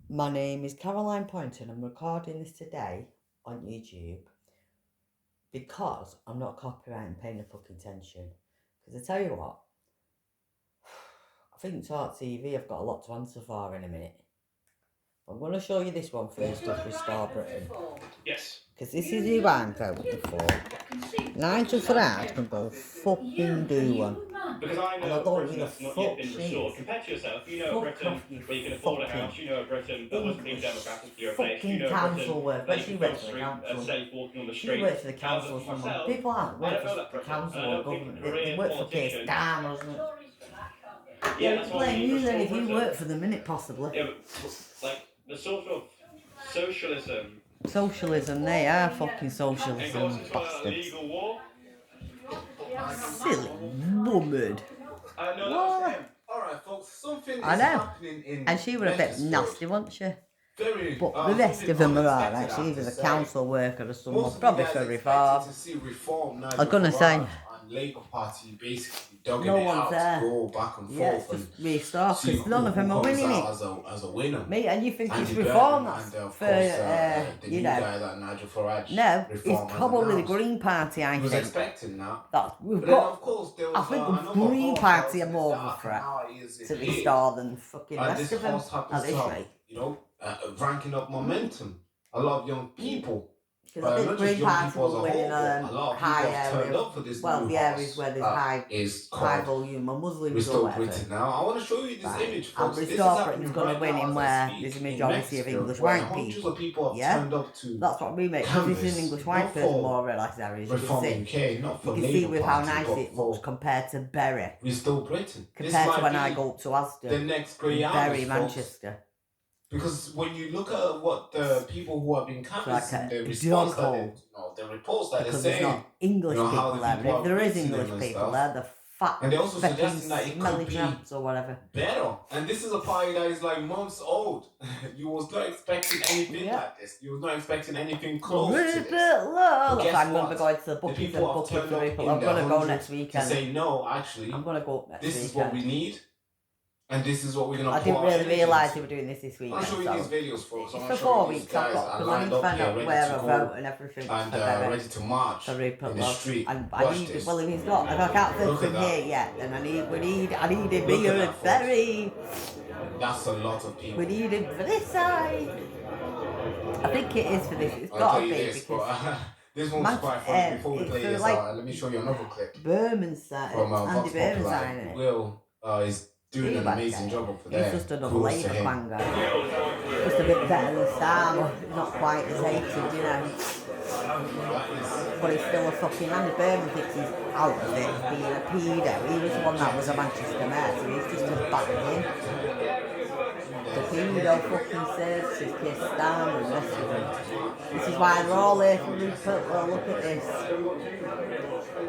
My name is Caroline Poynton. I'm recording this today on YouTube because I'm not copyrighting paying the fucking attention. Because I tell you what, I think Talk TV have got a lot to answer for in a minute. I'm going to show you this one first of Restore Britain. Yes. Because this is who I'm voting for. Nigel Farage can go fucking do one. Because I And know I don't Britain give a that's not yet fuck been she restored. is. Compared to yourself, you know Fuck Britain off, you where you can afford a fucking house, you know Britain that wasn't being English democratic, you're a place, you fucking know council Britain worker. that you She can works feel for the free and council. safe walking on the She street. works for the council. For myself, People aren't I work don't know for that the Britain, council and I or don't think a government. They career work for Keir politician. Starmer, isn't it? Yeah, that's why we Blame need you then Restore if you Britain. work for them, innit, possibly. Yeah, like the sort of socialism. Socialism, they are fucking And socialism goes into a bastards. legal war. Silly woman. No, that was What? him. Alright, folks, something I is know. happening in And she were a bit Leicester. nasty, wasn't she? Very, But the rest something of them are unexpected, alright. I She have was to a say. council worker or someone, Most of probably you guys for expected reform. to see reform. Nigel I'm gonna say- Farage and Labour Party basically dogging No it one's out there. to go back and Yeah, forth it's just and restart see because none of them who are comes winning out it. as a winner. Mate, and you think it's Andy reform Burnham that's and of for, course the you new know. guy that Nigel Farage No, reform it's has probably the announced. Green Party, I He was think. expecting that. That we've But then got. of course there was I think the another Green horse Party that are was more in of the a dark, threat and now he is to in here. restore than fucking And rest this of them horse at happens this to have, rate. you know, ranking up momentum. A lot of young people, Because I think not the just Green young Party people as a will whole, win in but a lot of people high have turned areas. up for this Well, new the areas horse where there's that high is volume or Muslims or Restore whatever. Britain. Now, I want to show you this Right. image, And folks. This is Restore happening Britain's going right to win now in as I where speak, there's a in majority of Mexico, English where white hundreds people. of people have Yeah? turned up to That's what we make. Because it's an canvass, English not white person for more relaxed areas. You Reform can see. UK, not for You can see Labour with how Party, nice but it looks for compared to Bury. Restore Britain. This Compared to might when I be go up to Asda. the next Grey Bury, Islands, folks. Manchester. Because when you look at what the people who have been canvassing, like the a response dog that they, hole. the reports that Because they're there's saying, not English how people the there. people If are there is greeting them English and people stuff. there, the fat, And they also fucking suggesting that it smelly could be tramps or whatever. better. And this is a party that is like months old. You was not expecting anything Yeah. like this. You was not expecting anything close to Rupert, this. look. guess I'm going to what? be going to the The bookies people and have booking turned for up Rupert. in I'm their going to go hundreds next to weekend. say no, actually, I'm going to go next this weekend. is what we need. And this is what we're going to I put didn't our really energy realise into. they were doing this I'll weekend. show you So. these videos, folks. I It's want for to show 4 you these weeks. I've guys got are because I need lined to up find here, out ready where to I go vote and everything and for Bury. ready to march For Rupert, in the love. street. And I Watch need, this. well, if he's not, if I can't Look vote at from that. here yet, then I need him Look at here that, at folks. Bury. That's a lot of people. We need him for this side. I think it is for this. It's I'll got tell to you be this, because but this one's quite funny. Before we it's play for this like out, let me show you another clip Berman's side. from Andy Vox Berman's Populi. side in it. Will is doing He an back amazing there. job over He's there. just another Kudos to Labour him. quanger. Just a bit better than Starmer. Not quite as hated, you know. That is But he's still a fucking Andy Berman thinks he's out of it, being a pedo. He was the one that was a Manchester mayor, so he's just as bad as him. The pedo fucking says she's kissed Starmer and the rest of them. This is why they're all here for Rupert. Well, look at this.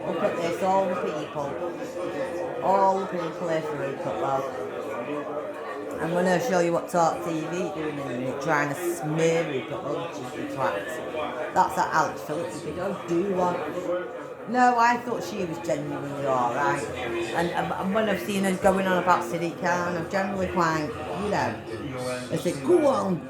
Look at this, all the people. All the people here for Rupert, love. I'm going to show you what Talk TV doing in a minute, trying to smear Rupert lunches and twats. That's that Alex Phillips, if you don't do one. No, I thought she was genuinely alright. And when I've seen her going on about Siddiq Khan, I'm generally quite, you know, I said, go on,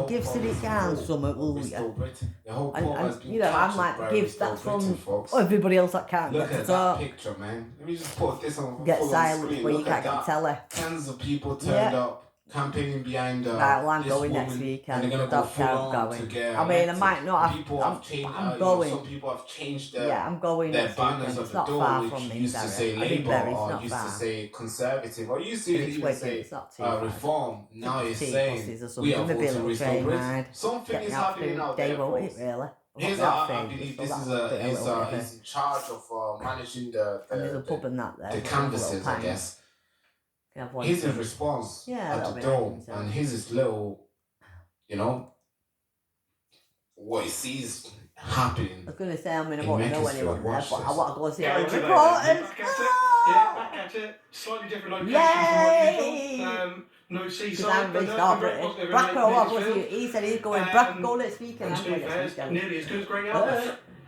give Siddiq Khan something, will Restore you? Britain. The whole poor has And been you know, I'm captured like, by give Restore that Britain, from folks. everybody else that can't Look get to at that talk. picture, man. Let me just put this on Get full on silent screen. where you Look can't at get that. telly. Tons of people turned Yeah. up, campaigning behind Right, well, I'm this going woman, next weekend. and they're gonna go Don't full care, on I'm to going. get I mean, I elected. might not have. People have changed. I'm going. Some people have changed their Yeah, I'm going their next banners weekend. of It's the not door, far which from me, used to Derek. say I mean, Labour Bury, it's or not used far. to say Conservative, or used to It's even wicked, say it's not too far. Reform. Now it's Tea saying buses or we something, are maybe a voting little Restore train Britain. ride. Something Get is me out happening to out day, there, won't folks. it, really? He's I believe this is he's in charge of managing And there's a pub and that there. the canvases, I guess. Can have one His too. response Yeah, at that'll the be door, nice, and his is little, you know, what he sees happening. I was going to say I'm going to In want to know Macclesfield, anyone there, watch but I this. want to go and see Going all the to that, reporters. back at it. Yeah, back at it. Slightly different location from what usual. No Because seaside, I'm but Rich no, British. very Bracker, what was Macclesfield. he? He said he's going Bracker go next weekend. And I'm to going be next fair, it's weekend. nearly as good as Grey Yarmouth.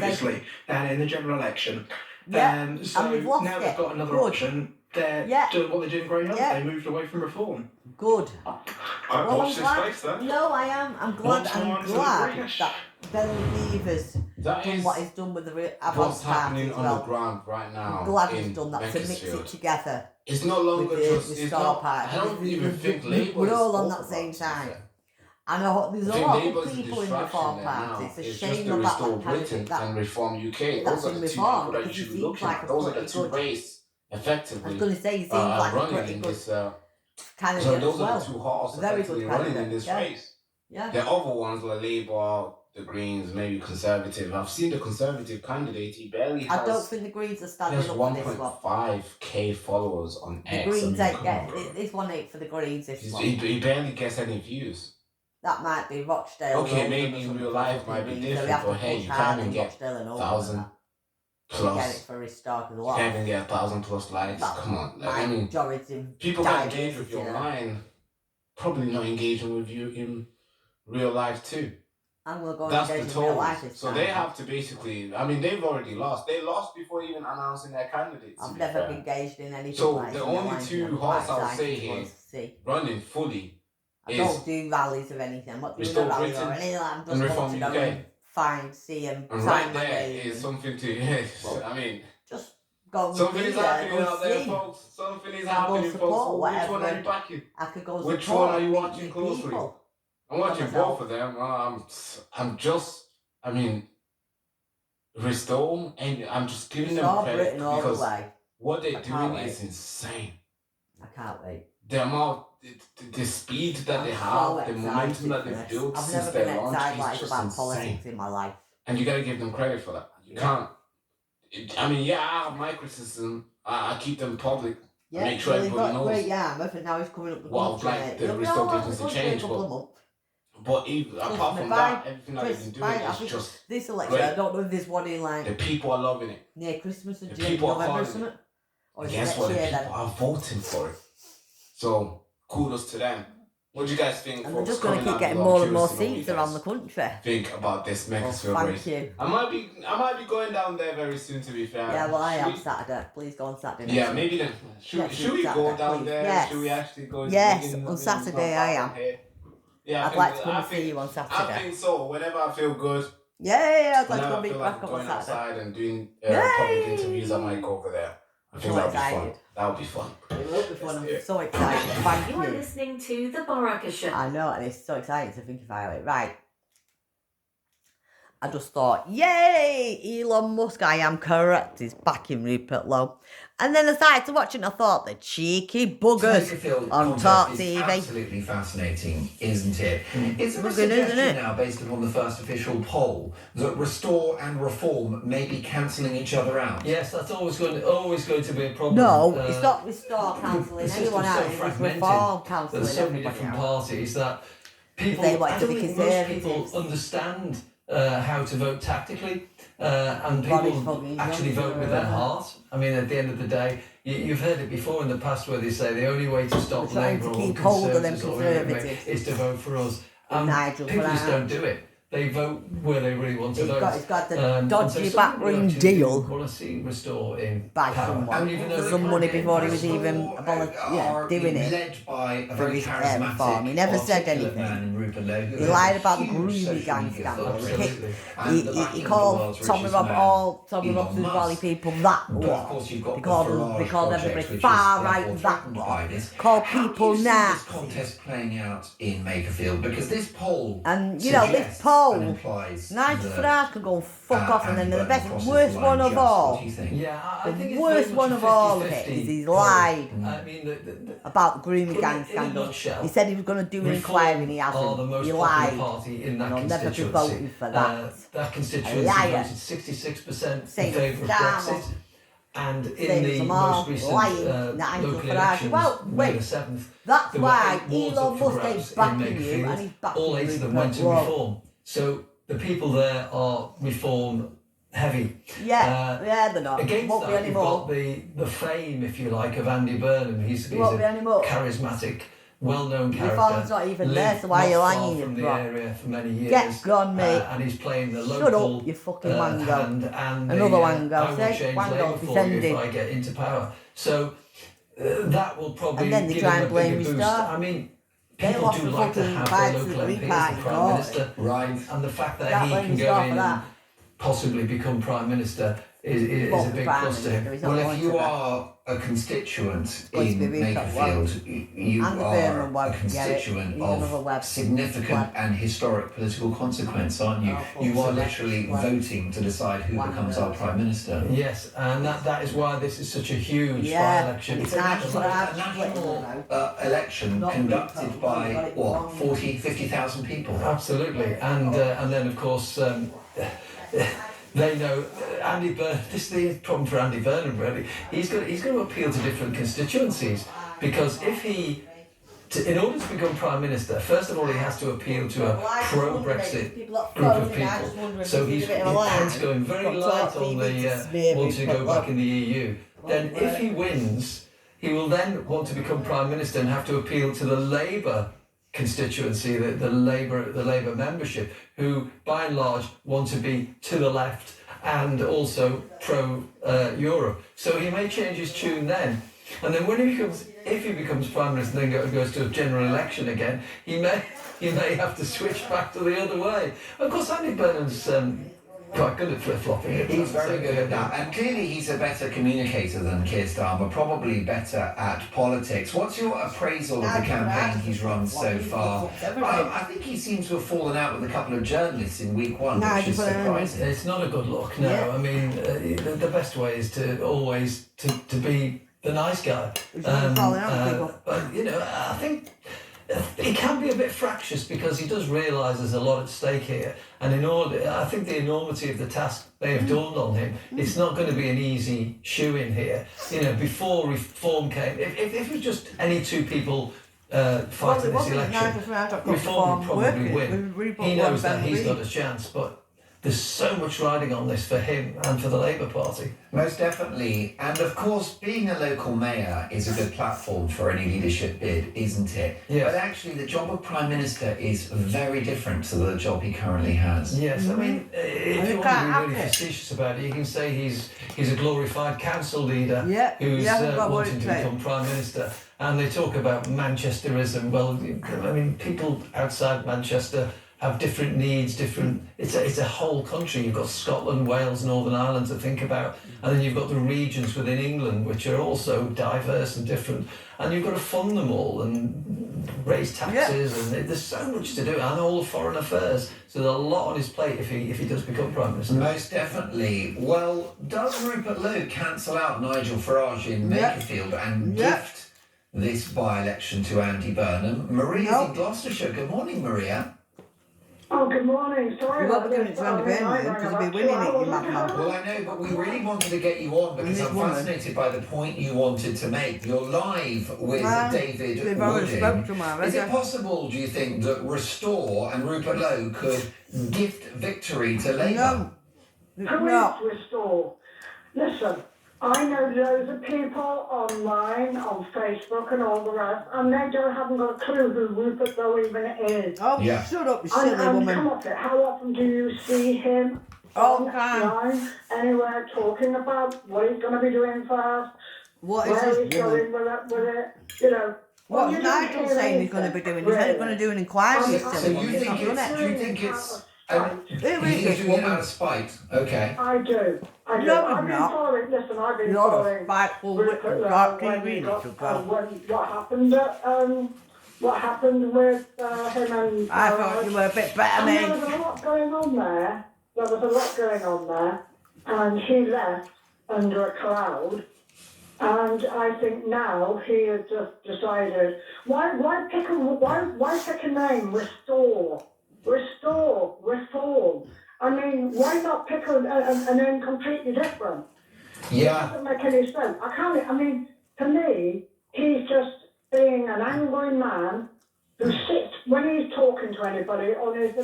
previously in the general election. Yeah, So and we've lost now it. they've got another Good. option. They're Yeah. doing what they do in Greyhound. Yeah. They moved away from reform. Good. I Well, watched I'm this glad. space then. No, I am. I'm glad. What's I'm on to the glad British? that Ben Lever's That done is what he's done with the what's Avance Party happening as on the well. ground right now. I'm glad in he's done that to mix Macclesfield. it together. It's no longer with the just. It's Star not. Party. I don't even think Labour. We're is all on over that same to be side. fair. I know there's I a think lot Labour's of a people in distraction Reform there Party. now. It's a It's just shame to about restore that Britain candidate that and reform UK. that's Those are in the two Reform, people that you because he should be seems looking like at. a Those are the pretty two good. race I was effectively going to say he seems like a running pretty in good this. So candidate those as are the well. two horses Very effectively good running in candidate. this Yeah. race. Yeah. The other ones like Labour, the Greens, maybe Conservative. I've seen the Conservative candidate. He barely I don't has. think the Greens are He standing has up for this one. 1.5k followers on The X. Greens I mean, ain't come on, get bro. this one ain't for the Greens. This one. He barely gets any views. That might be Rochdale. Okay, Road maybe or in something real for life fucking might be Greens, so we different, have to but hey, push you hard can't even in get Rochdale and over 1,000 that. To plus. get it for his stock as You well. can't even get 1,000 plus likes. Well, Come on. Like, my I mean, majority people that engage with diversity your there. mind probably not engaging with you in real life too. I'm going to go That's and the engage in real life Tories. this So time. they have to basically, I mean, they've already lost. They lost before even announcing their candidates. I've never been engaged in anything So like the that. only two horses I would say here running fully I don't do rallies or anything. I'm not doing a Restore rally Britain or anything. I'm and just Reform going to go UK. and find, see him, And sign right my there name. is something to, Well, I mean, just go and something be is there, happening go out there, see. folks. Something is Go happening, support folks. Which whatever. one are you backing? I could go Which support one are you meet watching new closely? people. I'm watching myself. both of them. I'm just, I mean, Restore, and I'm just giving them Restore credit Britain all the because way. what they're I can't doing wait. is insane. I can't wait. The amount, the speed that they I'm have, so the excited momentum that for they've this. built I've since never their been launch excited is just about insane. politics in my life. And you gotta give them credit for that. You can't. I mean, yeah, I have my criticism. I keep them public. Yeah, make sure well, he everybody got knows. great armor, and now he's coming up the Well, country. like the He'll be Restore all over Business the to country in a change, couple of months. but even, apart from that, everything that they've been doing I is think just this election, great. I don't know if there's one in The like people are loving it. near Christmas or The June, people are November or calling something. Or And is it guess next what? The year people then? are voting for it. So kudos to them. What do you guys think? And folks, they're just going to coming keep out getting below? more I'm and more curious to know what you seats around the guys country. think about this Well, Makersfield thank race. you. I might be going down there very soon. To be fair. Yeah, well, I am Should Saturday. Please go on Saturday. we- Yeah, next week. maybe then. Next Should we week, go Saturday, down please. there? Yes. Should we actually go? Yes, we can- on Saturday I am. Yeah, I'd like to come I and see you on I Saturday. think so. Whenever I feel good, Yeah, I'd like to whenever go I meet feel like Barack on going Saturday. outside and doing Yay! public interviews, I might go over there. I think so that would be fun. excited. That would be fun. It will be fun. I'm Yeah. so excited. Thank You are you. listening to The Baraka Show. I know, and it's so exciting to think about it. Right. I just thought, yay, Elon Musk, I am correct, he's backing Rupert Lowe. And then I started to watch it and I thought, the cheeky buggers Makerfield on contest Talk is TV. absolutely fascinating, isn't it? It's a Bugging, isn't suggestion it? now based upon the first official poll that Restore and Reform may be cancelling each other out. Yes, that's always going to be a problem. No, it's not Restore the cancelling system's anyone so out, it's fragmented Reform that cancelling there's so many everybody different out. parties that people, They want I to don't be think most people conservatives. understand how to vote tactically, and Body's people fucking actually young, vote with their yeah. heart. I mean, at the end of the day, you've heard it before in the past where they say the only way to stop We're trying Labour to or keep hold of them Conservatives or whatever conservatives. is to vote for us. And Nigel people just Farage. don't do it. They vote where they really want to He's vote. got the And dodgy so some people backroom actually deal want to see Restore in by power. someone And even though for they some can't money get before he was Restore even doing it led by a for very his charismatic, farm. He never said articulate anything. man in Rupert Lowe who He has lied a about the huge grooming social gang media scandal. following. Absolutely. And the He backing of the called world's Tommy richest Rob, man, all Tommy Elon Robson's Musk. Valley people that But of lot. course you've got They the called Farage called project, everybody which far is right therefore that threatened lot. by this. Called How do people you see now. this contest playing out in Makerfield? Because this poll And you know, this suggests poll, and implies Nigel that, Farage can go and fuck off, and then Andy the Burnham best, crosses worst the one line of just. all, What do you think? Yeah, I think the it's worst very one much of a all of it 50-50 is he's poll. lied I mean, about the grooming Put it gang in a scandal. nutshell, He said he was going to do an inquiry and he Reform are the hasn't. most He popular lied. party in that And I'll never be constituency. voting for that. That constituency Liar. voted 66% in Same favour of Starmer. Brexit. And in Same the as them all, most recent lying, Nigel local Farage. elections, Well, May wait. the 7th, That's there were why 8 wards Elon up for Musk grabs ain't in backing you, Makerfield. and he's backing All 8 of them Rupert went to Lowe. Reform. So the people there are Reform heavy. Yeah, yeah, they're not. Against Won't be that, you've got anymore. the fame, if you like, of Andy Burnham. He's a Won't be anymore. charismatic, well-known character. Reform's not even there, Lived so why are you not lying, far you from the brat? area for many years. Get gone, mate. And he's playing the Shut local up, you fucking hand. wango. And Another the, wango. I will See? change Wango Labour for you defending. if I get into power. So that will probably And then they give try him and a blame bigger his boost. star. I mean, They people lost do the like to fucking have fight their to the local Green MP as Party the Prime court. Minister. Right. And the fact that Can't he blame can his go star in for and that. possibly become Prime Minister is Well, a big Prime plus to him. Minister, he's not Well, if going you to be. are a constituent going to in be Rupert, Makerfield, you Andy are Burnham a won't get it. constituent He's another of web. significant and historic political consequence, aren't you? Oh, You are absolutely. literally Web. voting to decide who Web. becomes our Prime Minister. Yes, and that is why this is such a huge Yeah, by-election. it's It's a hard to national election Not conducted Rupert, by, we got it what, wrong. 40, 50,000 people? Absolutely, and then of course they know Andy Burnham. This is the problem for Andy Burnham. Really, he's going to appeal to different constituencies because if he. In order to become Prime Minister, first of all, he has to appeal to a pro-Brexit group of people. So he's hence going very light on the wanting to go back in the EU. Then if he wins, he will then want to become Prime Minister and have to appeal to the Labour constituency, the Labour membership, who by and large want to be to the left and also pro-Europe. So he may change his tune then. And then if he becomes Prime Minister and then goes to a general election again, he may have to switch back to the other way. Of course, Andy Burnham's quite good at flip-flopping. He's very good at that, and clearly he's a better communicator than Keir Starmer, probably better at politics. What's your appraisal of the campaign he's run so far? I think he seems to have fallen out with a couple of journalists in week one, which is surprising. It's not a good look, no. Yeah. I mean, the best way is to always to be the nice guy. But, you know, I think he can be a bit fractious because he does realise there's a lot at stake here. And I think the enormity of the task may have dawned on him. It's not going to be an easy shoe-in here. You know, before reform came, if it was just any two people fighting this election, reform would probably win. He knows that he's got a chance, but there's so much riding on this for him and for the Labour Party. Most definitely. And of course, being a local mayor is a good platform for any leadership bid, isn't it? Yes. But actually, the job of Prime Minister is very different to the job he currently has. Yes, I mean, if you want to be really facetious about it, you can say he's a glorified council leader who's wanting to become Prime Minister. And they talk about Manchesterism. Well, I mean, people outside Manchester have different needs, it's a whole country. You've got Scotland, Wales, Northern Ireland to think about, and then you've got the regions within England which are also diverse and different, and you've got to fund them all and raise taxes, and there's so much to do, and all the foreign affairs. So there's a lot on his plate if he does become Prime Minister. Most definitely. Well, does Rupert Lowe cancel out Nigel Farage in Makerfield and gift this by-election to Andy Burnham? Maria's in Gloucestershire. Good morning, Maria. Oh, good morning. Sorry You won't about be doing this. it to Andy Burnham because he'll be winning it, you madman. Well, I know, but we really wanted to get you on because I'm fascinated by the point you wanted to make. You're live with David Wooding. Is it possible, do you think, that Restore and Rupert Lowe could gift victory to Labour? No. Who is Restore? Listen, I know loads of people online, on Facebook and all the rest, and they haven't got a clue who Rupert Lowe even is. Oh, shut up, you silly woman. Come off it. How often do you see him online, anywhere, talking about what he's going to be doing first, what where is he's going with it, you know. What's Nigel saying he's going to be doing? He's going to do an inquiry. So you think it's... he's doing it out of spite, okay. I do. No, I've been following, listen, I've been following Rupert Lowe what happened with him and... I thought you were a bit better, and mate. there was a lot going on there. And he left under a cloud. And I think now he has just decided, why pick a name, Restore, Reform? I mean, why not pick a name completely different? Yeah. It doesn't make any sense. To me, he's just being an angry man who sits, when he's talking to anybody, on his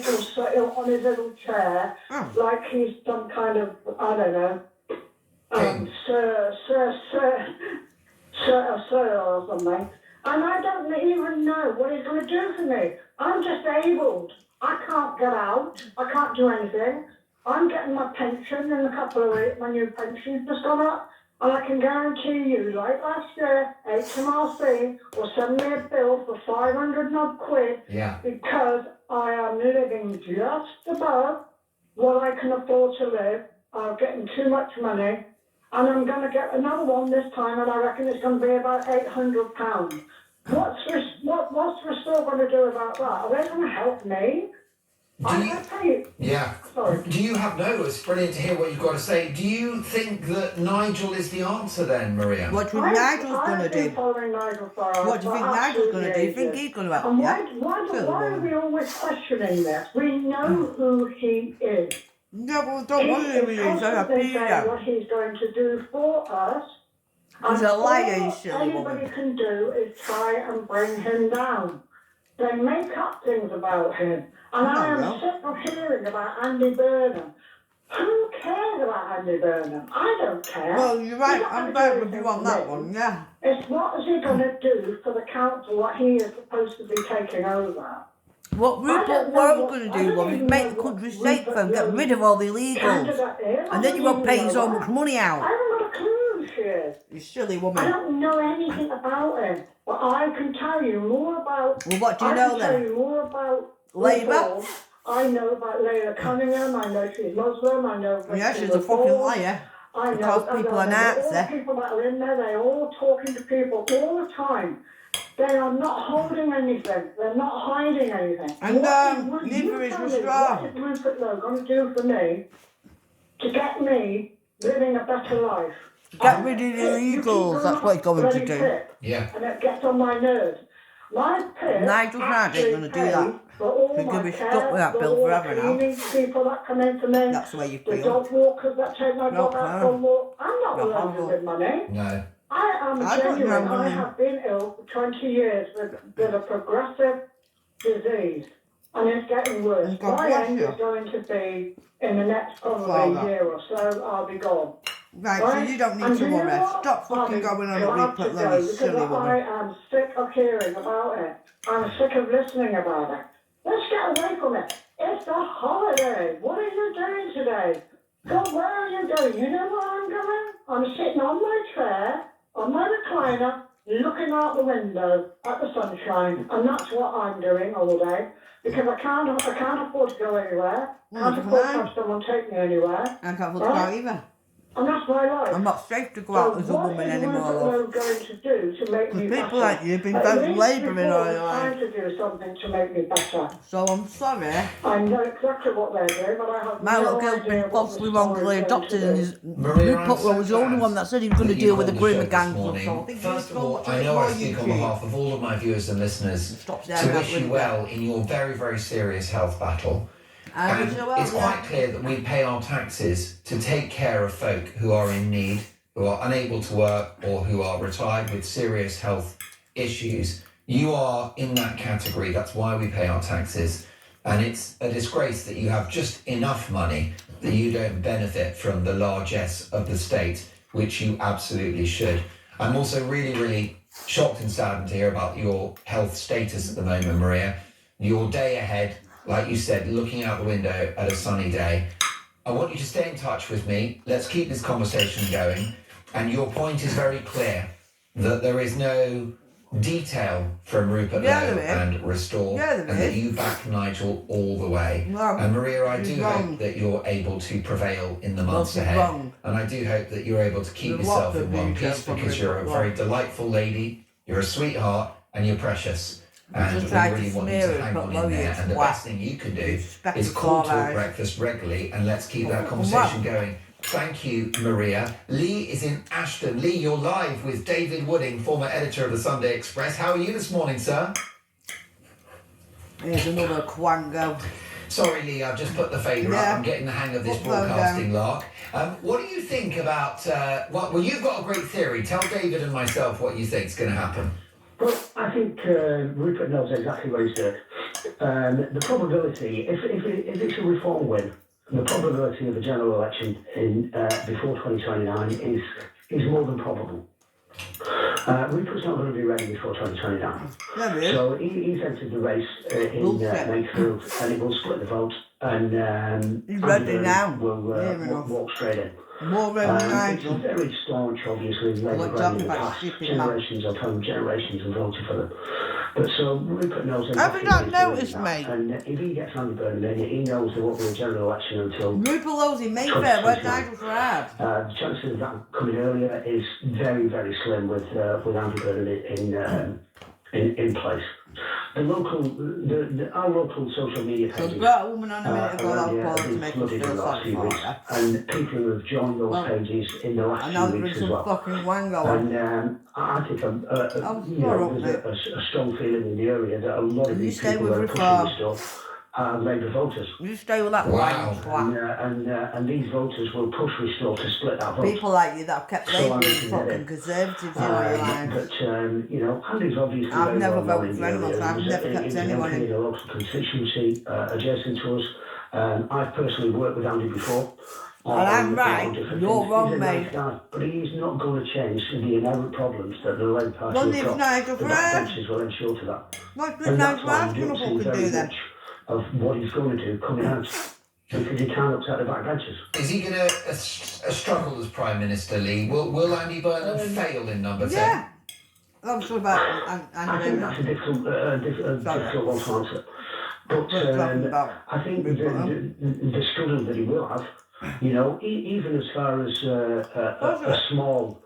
little chair, like he's some kind of, I don't know, sir or something. And I don't even know what he's going to do for me. I'm disabled. I can't get out. I can't do anything. I'm getting my pension in a couple of weeks. My new pension's just gone up. And I can guarantee you, like last year, HMRC will send me a bill for 500 odd quid because I am living just above what I can afford to live. are getting too much money, and I'm going to get another one this time, and I reckon it's going to be about £800. What's Restore going to do about that? Are they going to help me? I tell you. Yeah. Sorry. Do you have, no, it's brilliant to hear what you've got to say. Do you think that Nigel is the answer then, Maria? What do you think Nigel's going to do? I've been following Nigel for What do you think Nigel's going to do? Do you think he's going to help? And Yeah? why are we always questioning this? We know who he is. No, well, don't worry who he is. I'm a pedo. What he's going to do for us. He's a liar, you all silly woman. anybody can do is try and bring him down. They make up things about him. And I am sick of hearing about Andy Burnham. Who cares about Andy Burnham? I don't care. Well, you're right. I'm right with you on that one, yeah. It's what is he going to do for the council, what he is supposed to be taking over? What Rupert was going to do was make the country safer and get rid of all the illegals. And then you won't pay so much money I out. haven't got a clue who she is. You silly I woman. don't know anything about him. But I can tell you more about... Well, what do you know I can tell then? you more about... Labour? Reform. I know about Leila Cunningham. I know she's Muslim. I know... Yeah, she's a fucking liar. I know... Because people are all Nazi. the people that are in there, they're all talking to people all the time. They are not holding anything. They're not hiding anything. And What neither is tell me, Restore. what is Rupert Lowe going to do for me to get me living a better life? Get rid of the illegals, that's what he's going to do. Yeah. And it gets on my nerves. My pit Nigel's not going to do that. for all He's my going to be care, stuck with that for bill all forever the now. cleaning people that come in to me, That's the way you the feel. dog walkers that take my dog out for a walk. I'm not You're loaded horrible. with money. No. I am I don't genuine. know I money. have been ill for 20 years with a progressive disease. And it's getting worse. And God My bless end you. is going to be in the next probably Father. year or so, I'll be gone. Right, so you don't need And to you know worry. what? Stop fucking I'll going be on a glad Rupert to Lowe, go, you silly because woman. I am sick of hearing about it. I'm sick of listening about it. Let's get away from it. It's a holiday. What are you doing today? God, where are you going? You know where I'm going? I'm sitting on my chair, on my recliner, looking out the window at the sunshine. And that's what I'm doing all day. Because I can't afford to go anywhere. Well, Can't neither afford can to I. have someone take me anywhere. I can't afford to go out either. And that's my life. I'm not safe to go out as a woman anymore, What love. is Rupert Lowe going to do to make me Because better? people like you have been At voting least Labour in before all it's your life. time to do something to make me better. So I'm sorry. I know exactly what they're doing, but I have My no little girl's idea been what falsely the wrongly story is adopted going and to his Maria, I'm Rupert Lowe was the only glad one that said he was going to that you deal with the called the show groomer this gangs and morning. so I think First you of all, watch I it know more I speak on YouTube. behalf of all of my viewers and listeners Stop to staring out wish you window. well in your very, very serious health battle. I And wish you well, it's quite clear that we pay our taxes to take care of folk who are in need, who are unable to work, or who are retired with serious health issues. You are in that category. That's why we pay our taxes. And it's a disgrace that you have just enough money that you don't benefit from the largesse of the state, which you absolutely should. I'm also really, really shocked and saddened to hear about your health status at the moment, Maria. Your day ahead, like you said, looking out the window at a sunny day. I want you to stay in touch with me. Let's keep this conversation going. And your point is very clear, that there is no detail from Rupert Lowe and Restore, and that you back Nigel all the way. And Maria, I do hope that you're able to prevail in the months ahead. And I do hope that you're able to keep yourself in one piece, because you're a very delightful lady, you're a sweetheart, and you're precious. And we really want you to hang on in there. And the best thing you can do is call Talk Breakfast regularly, and let's keep that conversation going. Thank you, Maria. Lee is in Ashton. Lee, you're live with David Wooding, former editor of the Sunday Express. How are you this morning, sir? Here's another quango. Sorry, Lee, I've just put the fader up. I'm getting the hang of this broadcasting lark. What do you think about... well, you've got a great theory. Tell David and myself what you think is going to happen. Well, I think Rupert knows exactly what he's doing. The probability, if it's a reform win, the probability of a general election in before 2029 is more than probable. Rupert's not going to be ready before 2029. So he's entered the race in Makefield, and it will split the vote, and he's ready now. Will walk straight in. More than It's Nigel. very staunch, obviously, Labour What brand in talking the about past. stupid man. Generations upon generations have voted for them. But so Rupert knows exactly Have you not what he's doing noticed, in that. mate? And if he gets Andy Burnham in, he knows there won't be a general election until Rupert lives in Mayfair, where Nigel's right. the chances of that coming earlier is very, very slim with Andy Burnham in place. Our local social media So pages brought a woman on a minute ago that was have to been make us flooded in feel the last sorry few for weeks, her. and people who have joined those pages in the last And now few there's weeks as some well. fucking wango on. And I think there's a strong feeling in the area that a lot of And you these stay people with that are Reform. pushing this stuff are Labour voters. You stay with that Wow. wine twat. And these voters will push Restore to split that vote. People like you that have kept So Labour I'm and looking at fucking it. conservatives in all your lives. But Andy's obviously I've very never well known voted in for the anyone, area. so I've He was never a- kept he was an anyone MP in a local constituency adjacent to us. I've personally worked with Andy before. And I'm on right, different you're things. wrong, He's a nice mate. guy, but he's not going to change the inherent problems that the Labour Party Well, has it's got. Nigel The Farage. backbenchers will ensure to that. What's this And Nigel that's why Farage we gonna don't see fucking very do then? much of what he's going to do coming out. Because he can't upset the backbenchers. Is he going to struggle as Prime Minister, Lee? Will Andy Burnham fail in number 10? Yeah. I'm sure about I think that's a difficult one to answer. But talking about I think the struggle that he will have, even as far as a small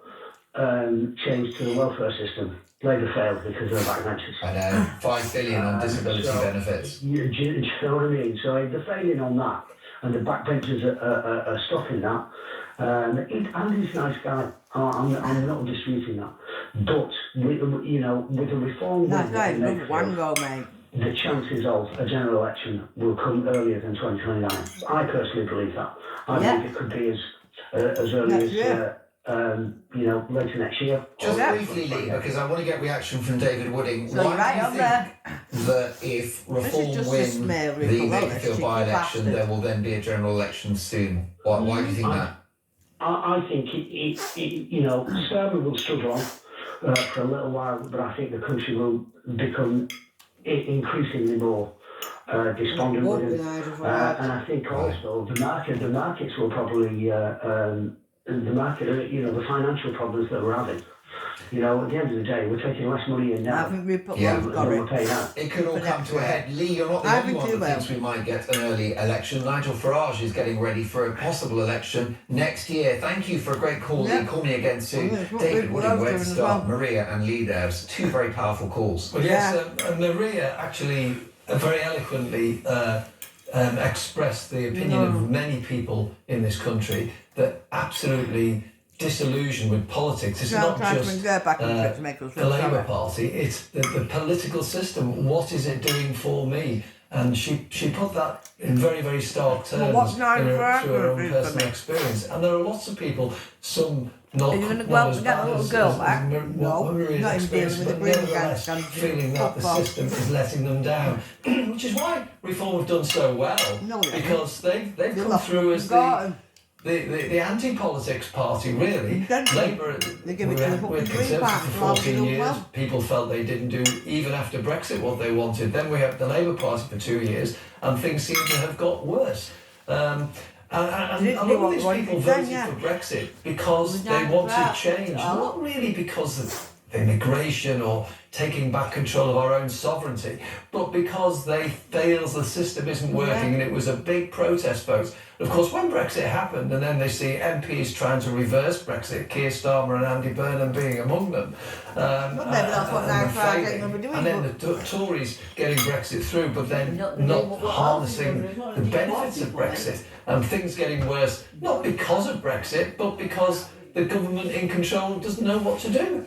change to the welfare system, Labour failed because of the backbenchers. I know, $5 billion on disability benefits. Do you know what I mean? So if they're failing on that, and the backbenchers are stopping that, Andy's a nice guy. I'm not disputing that. But with a reform, Nice guy, one go, mate. the chances of a general election will come earlier than 2029. I personally believe that. I believe it could be as early Next as year. later next year. Just briefly, Lee, because I want to get reaction from David Wooding. So you're right Why on do you there. think that if Reform just a win smear, the Rupert, well, Makerfield cheeky by-election, bastard. there will then be a general election soon? Why do you think that? I think Starmer will struggle on for a little while, but I think the country will become increasingly more despondent with him. And I think also the markets will probably the financial problems that we're having. At the end of the day, we're taking less money in now I think Rupert Yeah. Lowe's got than it. we're paying out. It could all come to a head. Lee, you're not the I only think one too, that thinks well. we might get an early election. Nigel Farage is getting ready for a possible election next year. Thank you for a great call, Yeah. Lee. Call me again soon. Yeah, it's what David Rupert Wooding, Lowe's where to doing as start? well. Maria and Lee there. It's two very powerful calls. Well, yes, and Maria actually very eloquently expressed the opinion of many people in this country that absolutely disillusioned with politics. It's not Trying to just bring her back into it to make us the feel Labour sorry. Party, it's the political system. What is it doing for me? And she put that in very, very stark terms what's Nigel Farage through her gonna own do for personal me? experience. And there are lots of people, some not, Are you going to not go out as and get bad the little as- girl as back? what No, Maria's not even dealing experienced, with the but green nevertheless gang. feeling that the Football. system is letting them down. Which is why Reform have done so well, No, they because they've They come lost through as Garden. the anti-politics party, really. Don't they? Labour They give it to the were fucking Green Conservative Party for for all 14 they do years. well. People felt they didn't do, even after Brexit, what they wanted. Then we have the Labour Party for 2 years, and things seem to have got worse. And a lot of these people voted for Brexit because they wanted change, not really because of immigration or taking back control of our own sovereignty, but because they feel the system isn't working, and it was a big protest vote. Of course, when Brexit happened, and then they see MPs trying to reverse Brexit, Keir Starmer and Andy Burnham being among them, Maybe that's what Nigel Farage ain't gonna be doing, and then the Tories getting Brexit through, but then not harnessing the benefits of Brexit, and things getting worse, not because of Brexit, but because the government in control doesn't know what to do.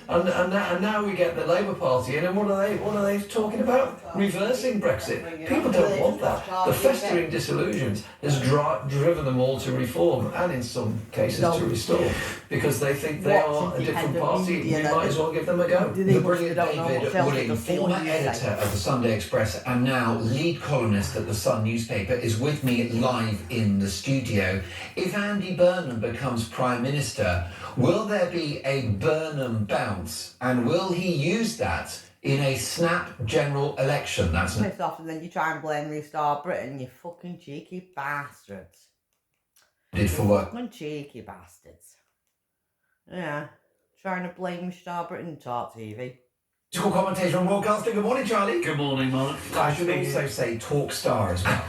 And now we get the Labour Party in, and what are they talking about? Reversing Brexit. People don't want that. The festering disillusions has driven them all to reform, and in some cases to restore, because they think they are a different party. We might as well give them a go. The brilliant David Wooding, former editor of the Sunday Express and now lead columnist at the Sun newspaper, is with me live in the studio. If Andy Burnham becomes Prime Minister, will there be a Burnham bounce, and will he use that in a snap general election? That's Pissed off, and then you try and blame Restart Britain, you fucking cheeky bastards. did for work. And cheeky bastards. Yeah. Trying to blame Star Britain Talk TV. Political commentator and broadcaster. Good morning, Charlie. Good morning, Mark. I should also say Talk Star as well.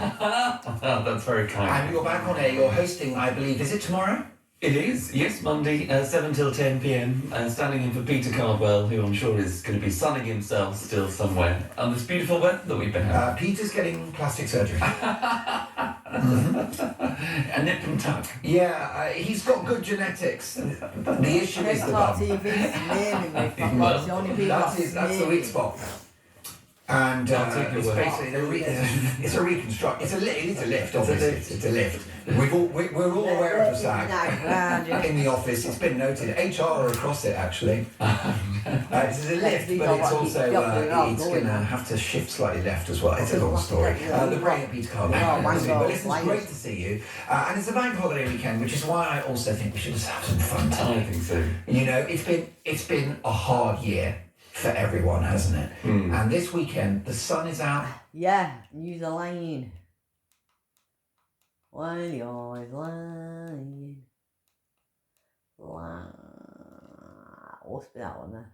Oh, that's very kind. And you're back on air. You're hosting, I believe, is it tomorrow? It is, yes, Monday, 7 till 10 p.m, standing in for Peter Cardwell, who I'm sure is going to be sunning himself still somewhere on this beautiful weather that we've been having. Peter's getting plastic surgery. A nip and tuck. Yeah, he's got good genetics. The issue is the Talk bum. TV's naming me. Well, That's the only people That's the weak spot. And I'll take your it's word. basically it's a reconstruct. It is a lift, obviously. It's a lift. We're all aware of the SAG in the office. It's been noted. HR are across it actually. It's a lift, but it's also it's going to have to shift slightly left as well. It's a long story. The brilliant Peter Cardwell. But listen, it's great to see you. And it's a bank holiday weekend, which is why I also think we should just have some fun time. I think so. You know, it's been a hard year for everyone, hasn't it? And this weekend, the sun is out. Yeah, use a line. While you're lying. What's that one there?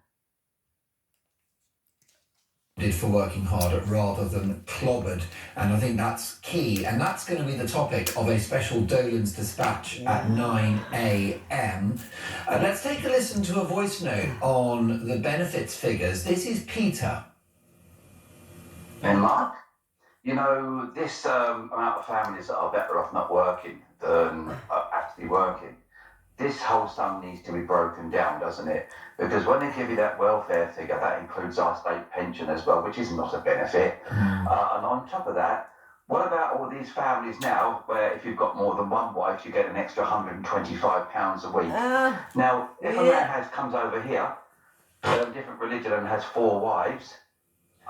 Did for working harder rather than clobbered, and I think that's key, and that's going to be the topic of a special Dolan's Dispatch at 9 a.m. Let's take a listen to a voice note on the benefits figures. This is Peter. And Mark, you know, this amount of families that are better off not working than actually working, this whole sum needs to be broken down, doesn't it? Because when they give you that welfare figure, that includes our state pension as well, which is not a benefit. And on top of that, what about all these families now where if you've got more than one wife, you get an extra £125 a week? Now, if a man comes over here, a different religion and has 4 wives,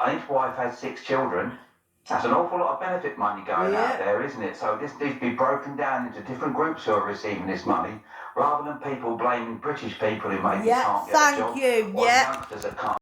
and each wife has 6 children, that's an awful lot of benefit money going out there, isn't it? So this needs to be broken down into different groups who are receiving this money, rather than people blaming British people who maybe can't get a job, or youngsters that can't